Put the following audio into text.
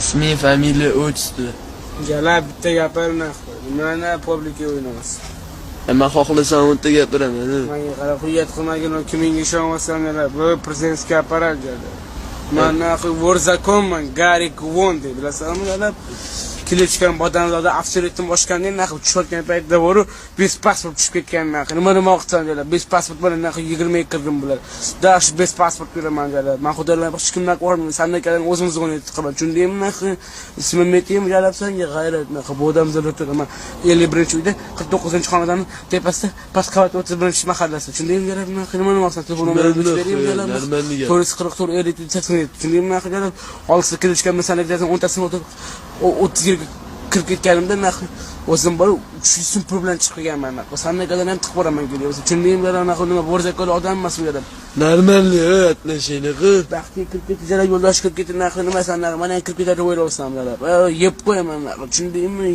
Ismi, familiya, отчество. Jala bitta gapirma. Nimani publika o'ynamas. Men xohlasam o'nta gapiraman. Menga qarab, hujjat qilmagan kimga ishonmasanlar, bu prezidentskiy apparat jala. Men naqi vorzakonman, Gari Gvondi, bilasanmi jala? Kelishgan odamlarda absolyutni boshqandan naqi tushayotgan paytda boru bez pasport tushib ketgan naqi. Nima demoqchisan jala? Bez pasport bilan naqi 22 kirdim bular. Dash bez pasport beraman jala. Men xudolar hech kimdan qo'rqmayman. Sandan keyin o'zimiz o'ynayib chiqaman. Tushundingmi naqi? Ismim metim jalabsanga g'ayrat naqi. Bu odam zalot turaman. 51-uyda 49-xonadan tepasida past qavat 31-mahallasi. Tushundingmi jalab naqi? Nima demoqchisan? Telefonimni berib jalab. Polis 44 87. Tushundingmi naqi jalab? Olsa kelishgan masalaladan 10tasini o'tib 30 kirib ketganimda naqi o'zim bor 300 pul bilan chiqib kelganman naqi. Sandadan ham tiqib boraman kelib. Tushundingmi jalab naqi nima bo'rzakol odam emas bu jalab. Normalniy atnashiniqi. Vaqtga kirib ketdi jalab yo'ldosh kirib ketdi naqi nima san naqi. Mana kirib ketadi o'ylayapsam jalab. Yeb qo'yaman naqi. Tushundingmi?